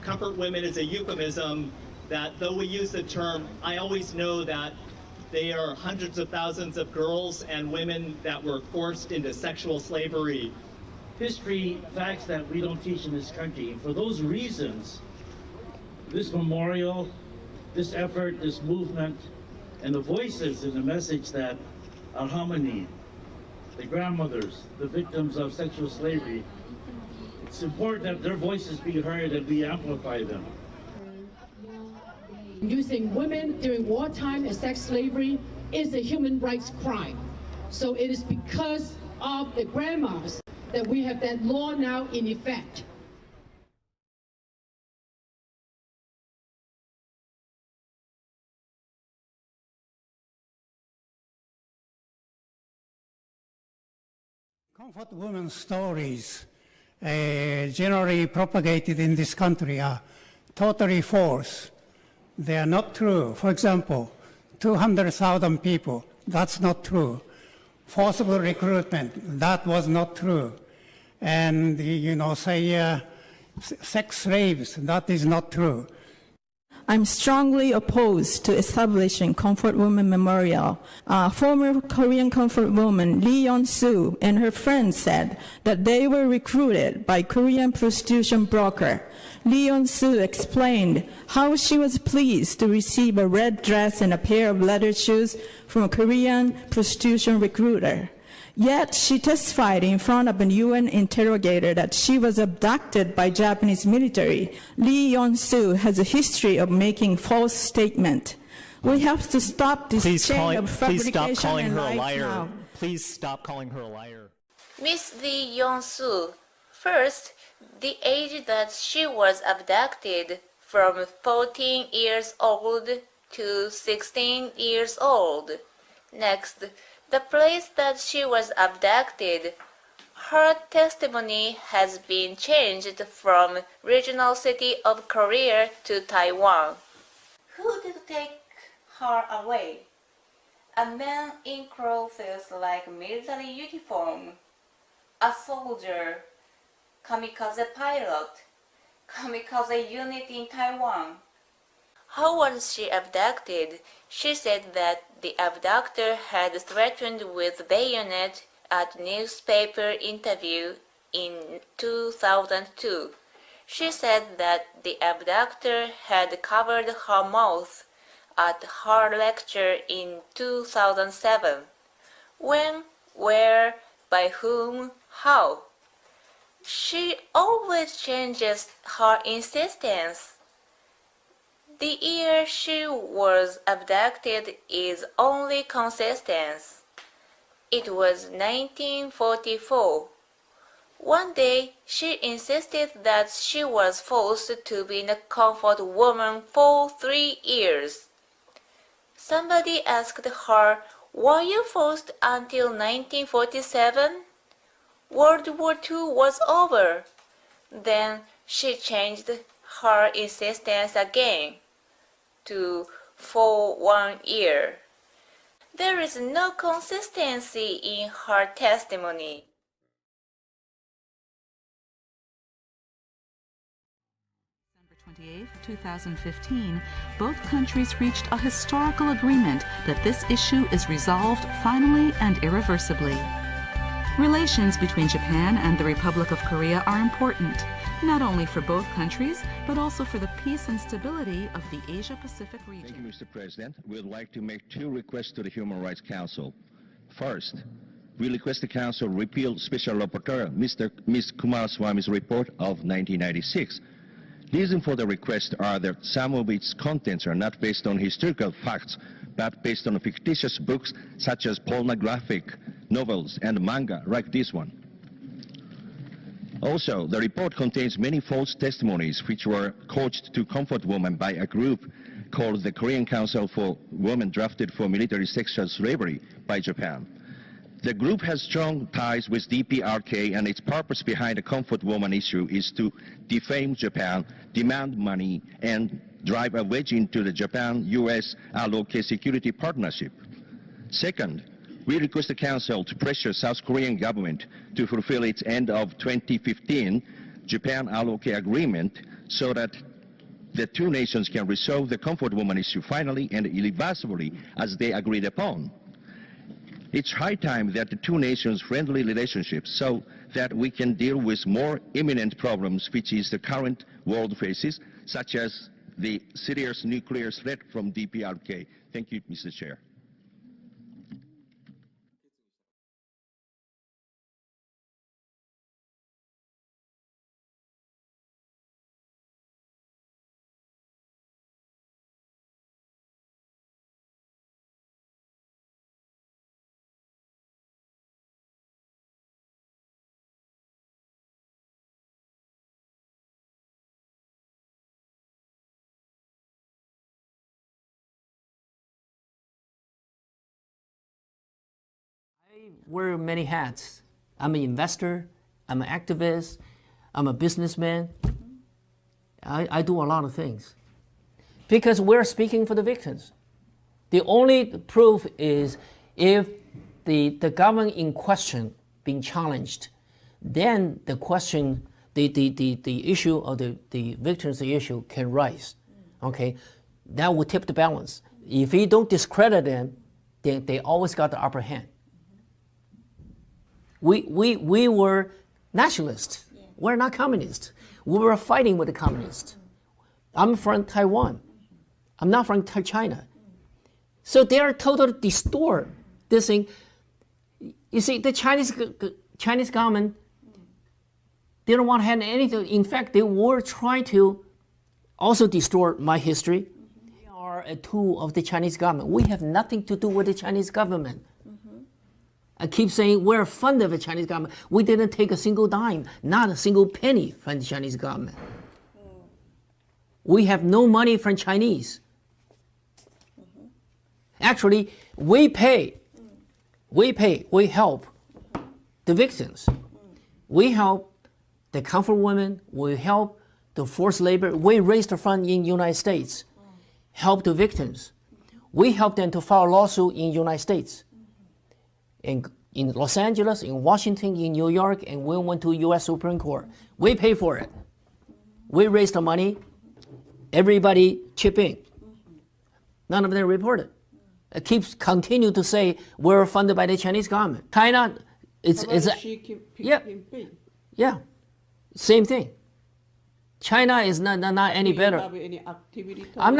comfort women is a euphemism that, though we use the term, I always know that they are hundreds of thousands of girls and women that were forced into sexual slavery. History, facts that we don't teach in this country. For those reasons, this memorial, this effort, this movement, and the voices in the message that our harmony, the grandmothers, the victims of sexual slavery, it's important that their voices be heard and we amplify them. Using women during wartime as sex slavery is a human rights crime. So it is because of the grandmas that we have that law now in effect. Comfort women's stories generally propagated in this country are totally false. They are not true. For example, 200,000 people, that's not true. Forcible recruitment, that was not true. And, sex slaves, that is not true. I'm strongly opposed to establishing Comfort Women Memorial. Former Korean comfort woman Lee Yeon-soo and her friends said that they were recruited by Korean prostitution broker. Lee Yeon-soo explained how she was pleased to receive a red dress and a pair of leather shoes from a Korean prostitution recruiter. Yet she testified in front of a UN interrogator that she was abducted by Japanese military. Lee Yeon-soo has a history of making false statements. We have to stop this chain of fabrication and lies now. Please stop calling her a liar. Miss Lee Yeon-soo, first, the age that she was abducted from 14 years old to 16 years old. Next, the place that she was abducted. Her testimony has been changed from regional city of Korea to Taiwan. Who did take her away? A man in clothes like military uniform, a soldier, kamikaze pilot, kamikaze unit in Taiwan. How was she abducted? She said that the abductor had threatened with bayonet at newspaper interview in 2002. She said that the abductor had covered her mouth at her lecture in 2007. When, where, by whom, how? She always changes her insistence. The year she was abducted is only consistent. It was 1944. One day, she insisted that she was forced to be a comfort woman for 3 years. Somebody asked her, "Were you forced until 1947? World War II was over." Then she changed her insistence again to for 1 year. There is no consistency in her testimony. December 28, 2015, both countries reached a historical agreement that this issue is resolved finally and irreversibly. Relations between Japan and the Republic of Korea are important, not only for both countries, but also for the peace and stability of the Asia-Pacific region. Thank you, Mr. President. We would like to make 2 requests to the Human Rights Council. First, we request the Council repeal Special Rapporteur Ms. Kumaraswamy's report of 1996. Reason for the request are that some of its contents are not based on historical facts, but based on fictitious books such as pornographic novels and manga like this one. Also, the report contains many false testimonies which were coached to comfort women by a group called the Korean Council for Women drafted for military sexual slavery by Japan. The group has strong ties with DPRK, and its purpose behind the comfort woman issue is to defame Japan, demand money, and drive a wedge into the Japan-US ROK security partnership. Second, we request the Council to pressure South Korean government to fulfill its end of 2015 Japan ROK agreement so that the two nations can resolve the comfort woman issue finally and irreversibly as they agreed upon. It's high time that the two nations' friendly relationships so that we can deal with more imminent problems which is the current world faces, such as the serious nuclear threat from DPRK. Thank you, Mr. Chair. I wear many hats. I'm an investor, I'm an activist, I'm a businessman. I do a lot of things. Because we're speaking for the victims. The only proof is if the government in question being challenged, then the question, the issue of the victims issue can rise. Okay, that will tip the balance. If we don't discredit them, then they always got the upper hand. We were nationalists. We're not communists. We were fighting with the communists. I'm from Taiwan. I'm not from China. So they are totally distort this thing. You see, the Chinese government, they don't want to have anything. In fact, they were trying to also distort my history. We are a tool of the Chinese government. We have nothing to do with the Chinese government. I keep saying we're funded by the Chinese government. We didn't take a single dime, not a single penny from the Chinese government. We have no money from Chinese. Actually, we help the victims. We help the comfort women, we help the forced labor. We raise the fund in the United States, help the victims. We help them to file a lawsuit in the United States. In Los Angeles, in Washington, in New York, and we went to U.S. Supreme Court. We pay for it. We raise the money. Everybody chip in. None of them reported. It keeps continue to say we're funded by the Chinese government. China, yeah, same thing. China is not any better. I'm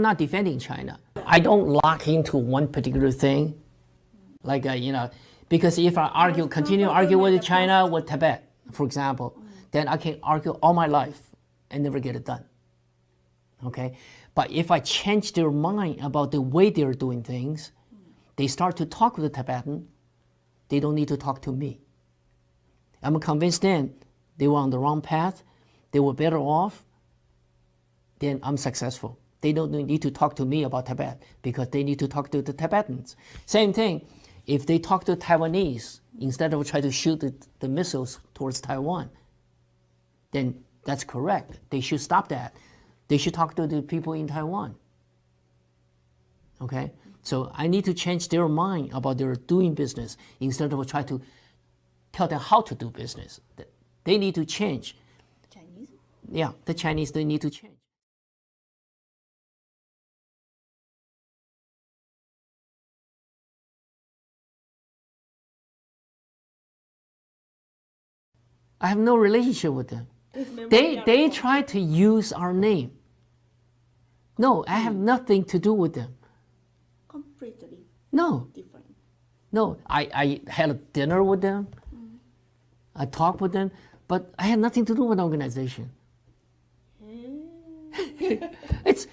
not defending China. I don't lock into one particular thing, like because if I continue to argue with China, with Tibet, for example, then I can argue all my life and never get it done. Okay, but if I change their mind about the way they're doing things, they start to talk with the Tibetan. They don't need to talk to me. I'm convinced then they were on the wrong path. They were better off. Then I'm successful. They don't need to talk to me about Tibet because they need to talk to the Tibetans. Same thing, if they talk to Taiwanese instead of try to shoot the missiles towards Taiwan, then that's correct. They should stop that. They should talk to the people in Taiwan. Okay? So I need to change their mind about their doing business instead of try to tell them how to do business. They need to change. Chinese? Yeah, the Chinese, they need to change. I have no relationship with them. They try to use our name. No, I have nothing to do with them. Completely No. different. No, I had a dinner with them. I talked with them, but I had nothing to do with the organization. This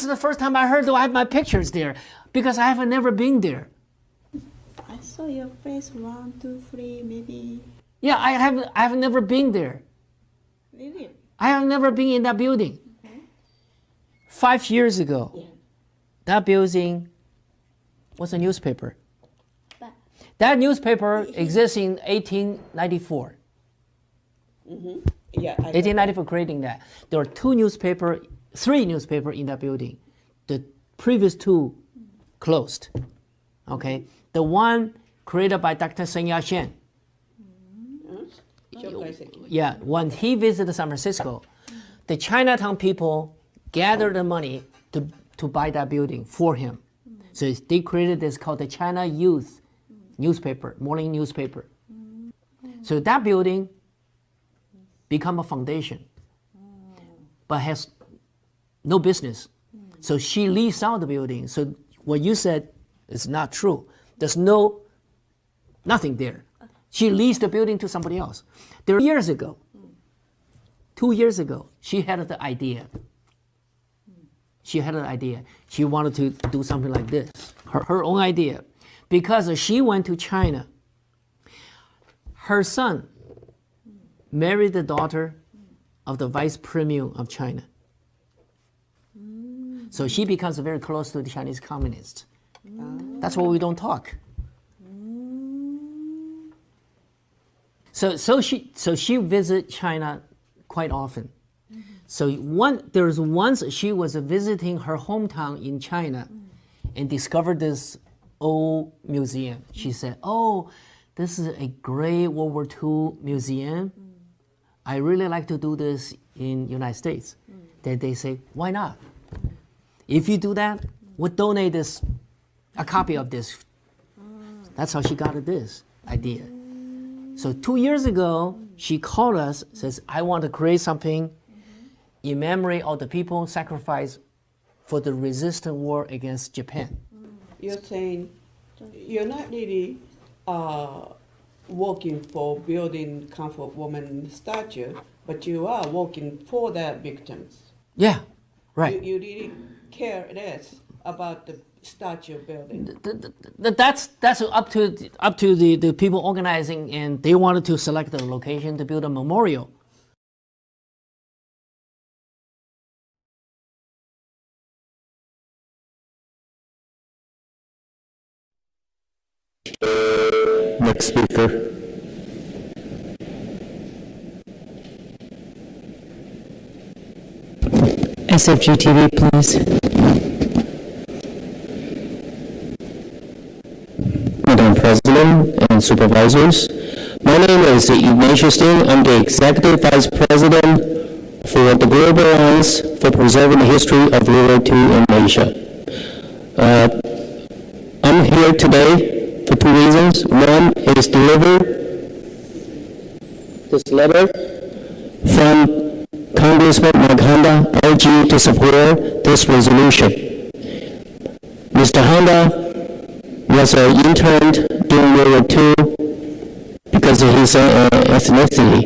is the first time I heard I have my pictures there because I have never been there. I saw your face 1, 2, 3, maybe. Yeah, I have never been there. Really? I have never been in that building. 5 years ago, that building was a newspaper. That newspaper exists in 1894. Yeah, 1894 creating that. There are 3 newspapers in that building. The previous 2 closed. Okay, the one created by Dr. Sun Yat-sen. when he visited San Francisco, the Chinatown people gathered the money to buy that building for him. So they created this called the China Youth newspaper, morning newspaper. So that building become a foundation, but has no business. So she leased out the building. So what you said is not true. There's nothing there. She leased the building to somebody else. 2 years ago, she had the idea. She wanted to do something like this, her own idea. Because she went to China, her son married the daughter of the vice premier of China. So she becomes very close to the Chinese communists. That's why we don't talk. So she visits China quite often. So once she was visiting her hometown in China and discovered this old museum. She said, "Oh, this is a great World War II museum. I really like to do this in United States." Then they say, "Why not? If you do that, we'll donate a copy of this." That's how she got this idea. So 2 years ago, she called us, says, "I want to create something in memory of the people sacrificed for the resistance war against Japan." You're saying you're not really working for building comfort woman statue, but you are working for their victims. Yeah, right. You really care less about the statue building. That's up to the people organizing, and they wanted to select the location to build a memorial. Next speaker. SFG TV, please. Madam President and supervisors, my name is Ignatius Ding. I'm the Executive Vice President for the Global Alliance for Preserving the History of World War II in Asia. I'm here today for two reasons. One is deliver this letter from Congressman Mike Honda, urge you to support this resolution. Mr. Honda was interned during World War II because of his ethnicity,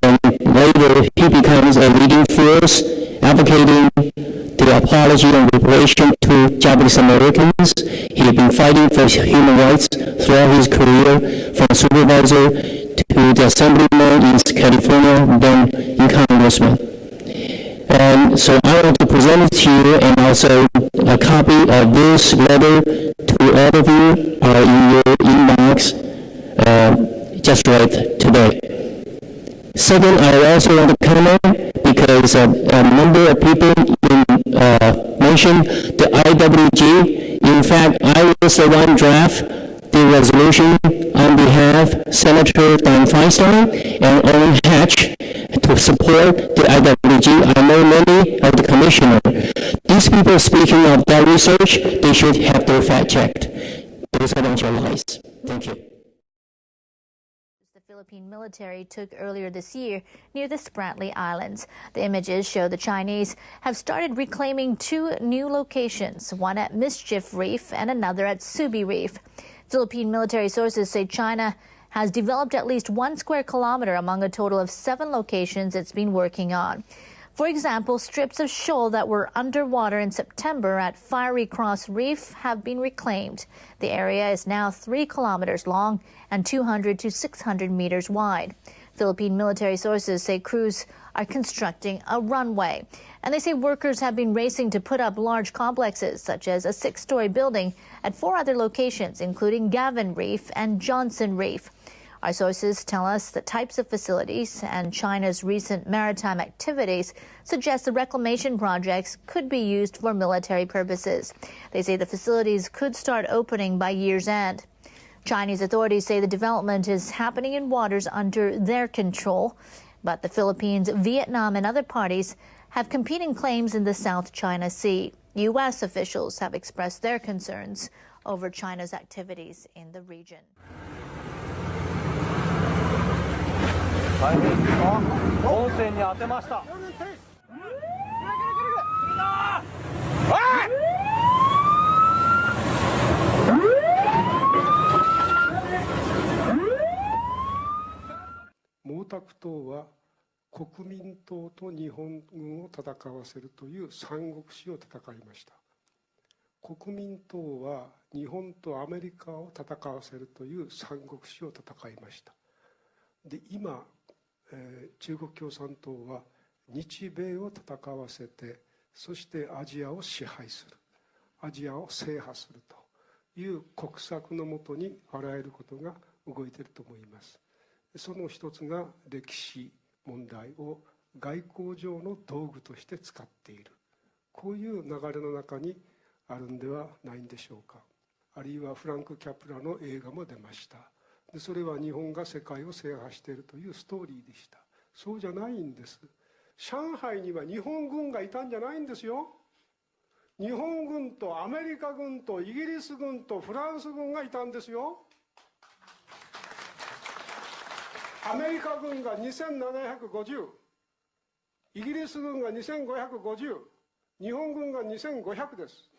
and later he becomes a leading force advocating the apology and reparation to Japanese Americans. He had been fighting for human rights throughout his career, from supervisor to the assemblyman in California, then in congressman. And so I want to present it to you, and also a copy of this letter to all of you are in your inbox just right today. Second, I also want to comment because a number of people mentioned the IWG. In fact, I was the one draft the resolution on behalf of Senator Don Feinstein and Owen Hatch to support the IWG. I know many of the commissioners. These people speaking of that research, they should have their fact checked. Those are not your lies. Thank you. The Philippine military took earlier this year near the Spratly Islands. The images show the Chinese have started reclaiming two new locations, one at Mischief Reef and another at Subi Reef. Philippine military sources say China has developed at least 1 square kilometer among a total of 7 locations it's been working on. For example, strips of shoal that were underwater in September at Fiery Cross Reef have been reclaimed. The area is now 3 kilometers long and 200 to 600 meters wide. Philippine military sources say crews are constructing a runway. And they say workers have been racing to put up large complexes, such as a 6-story building at 4 other locations, including Gavin Reef and Johnson Reef. Our sources tell us the types of facilities and China's recent maritime activities suggest the reclamation projects could be used for military purposes. They say the facilities could start opening by year's end. Chinese authorities say the development is happening in waters under their control, but the Philippines, Vietnam, and other parties have competing claims in the South China Sea. U.S. officials have expressed their concerns over China's activities in the region.毛沢東は国民党と日本軍を戦わせるという三国志を戦いました。国民党は日本とアメリカを戦わせるという三国志を戦いました。で、今、中国共産党は日米を戦わせて、そしてアジアを支配する、アジアを制覇するという国策のもとにあらゆることが動いていると思います。その一つが歴史問題を外交上の道具として使っている、こういう流れの中にあるんではないんでしょうか。あるいはフランク・キャプラの映画も出ました。で、それは日本が世界を制覇しているというストーリーでした。そうじゃないんです。上海には日本軍がいたんじゃないんですよ。日本軍とアメリカ軍とイギリス軍とフランス軍がいたんですよ。アメリカ軍が2750、イギリス軍が2550、日本軍が2500です。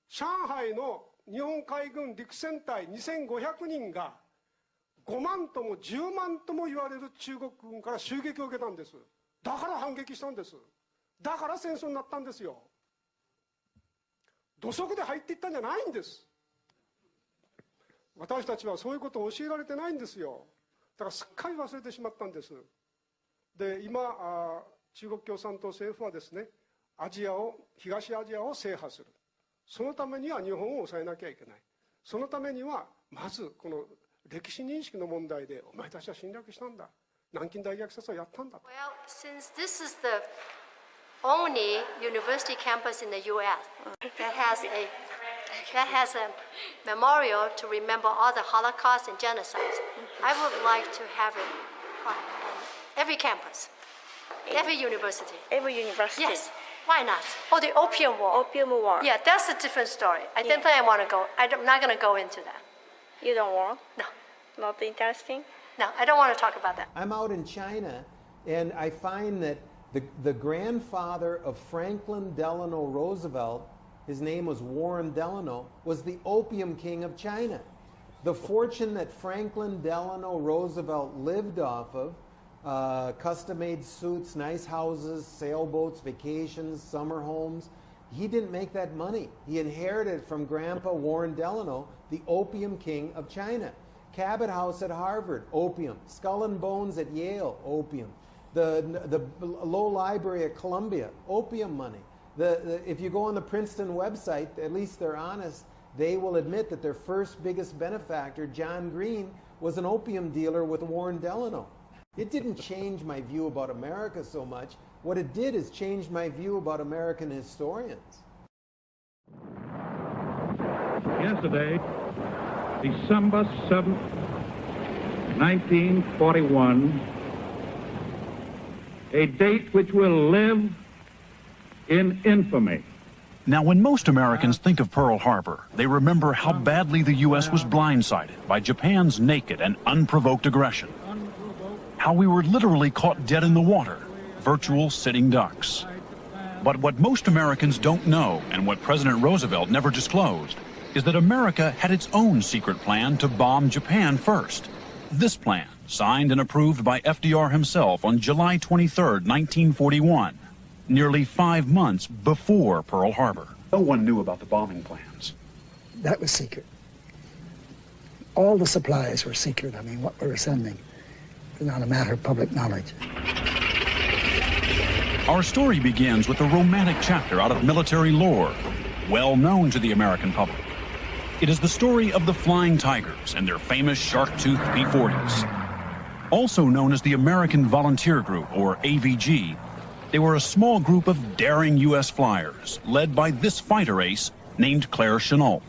上海の日本海軍陸戦隊2500人が5万とも10万とも言われる中国軍から襲撃を受けたんです。だから反撃したんです。だから戦争になったんですよ。土足で入っていったんじゃないんです。私たちはそういうことを教えられてないんですよ。だからすっかり忘れてしまったんです。で、今中国共産党政府はですね、東アジアを制覇する。そのためには日本を抑えなきゃいけない。そのためにはまずこの歴史認識の問題で、お前たちは侵略したんだ、南京大虐殺をやったんだ。Well, since this is the only university campus in the U.S. that has a memorial to remember all the Holocaust and genocides, I would like to have it on every campus, every university. Every university? Yes. Why not? Oh, the Opium War. Opium War. Yeah, that's a different story. I don't think I want to go. I'm not going to go into that. You don't want? No. Not interesting? No, I don't want to talk about that. I'm out in China, and I find that the grandfather of Franklin Delano Roosevelt, his name was Warren Delano, was the opium king of China. The fortune that Franklin Delano Roosevelt lived off of, custom-made suits, nice houses, sailboats, vacations, summer homes, he didn't make that money. He inherited from Grandpa Warren Delano, the opium king of China. Cabot House at Harvard, opium. Skull and Bones at Yale, opium. The Low Library at Columbia, opium money. If you go on the Princeton website, at least they're honest, they will admit that their first biggest benefactor, John Green, was an opium dealer with Warren Delano. It didn't change my view about America so much. What it did is change my view about American historians. Yesterday, December 7th, 1941, a date which will live in infamy. Now, when most Americans think of Pearl Harbor, they remember how badly the U.S. was blindsided by Japan's naked and unprovoked aggression. How we were literally caught dead in the water, virtual sitting ducks. But what most Americans don't know, and what President Roosevelt never disclosed, is that America had its own secret plan to bomb Japan first. This plan, signed and approved by FDR himself on July 23, 1941, nearly 5 months before Pearl Harbor. No one knew about the bombing plans. That was secret. All the supplies were secret. I mean, what we were sending was not a matter of public knowledge. Our story begins with a romantic chapter out of military lore, well known to the American public. It is the story of the Flying Tigers and their famous shark-toothed P-40s. Also known as the American Volunteer Group, or AVG, they were a small group of daring U.S. flyers, led by this fighter ace named Claire Chennault.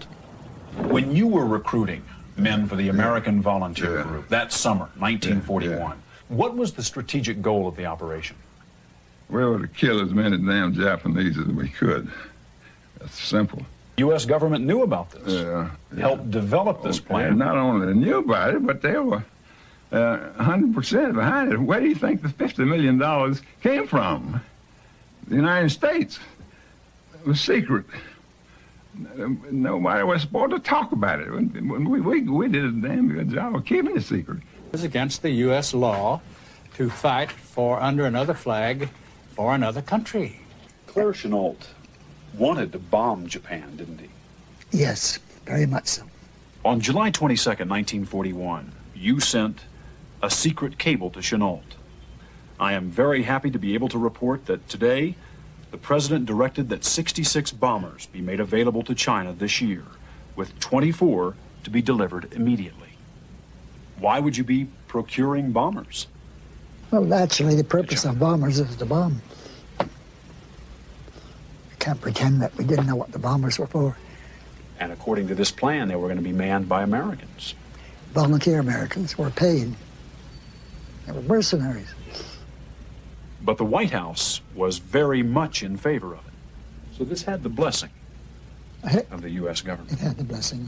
When you were recruiting, men for the American Volunteer Group that summer, 1941. What was the strategic goal of the operation? We were to kill as many damn Japanese as we could. That's simple. U.S. government knew about this, helped develop this plan. Not only knew about it, but they were 100% behind it. Where do you think the $50 million came from? The United States. It was secret. Nobody was supposed to talk about it. We did a damn good job of keeping it secret. It was against the U.S. law to fight for under another flag for another country. Claire Chennault wanted to bomb Japan, didn't he? Yes, very much so. On July 22nd, 1941, you sent a secret cable to Chennault. I am very happy to be able to report that today, the President directed that 66 bombers be made available to China this year, with 24 to be delivered immediately. Why would you be procuring bombers? Well, actually, the purpose of bombers is to bomb. We can't pretend that we didn't know what the bombers were for. And according to this plan, they were going to be manned by Americans. Volunteer Americans were paid. They were mercenaries. But the White House was very much in favor of it. So this had the blessing of the U.S. government. It had the blessing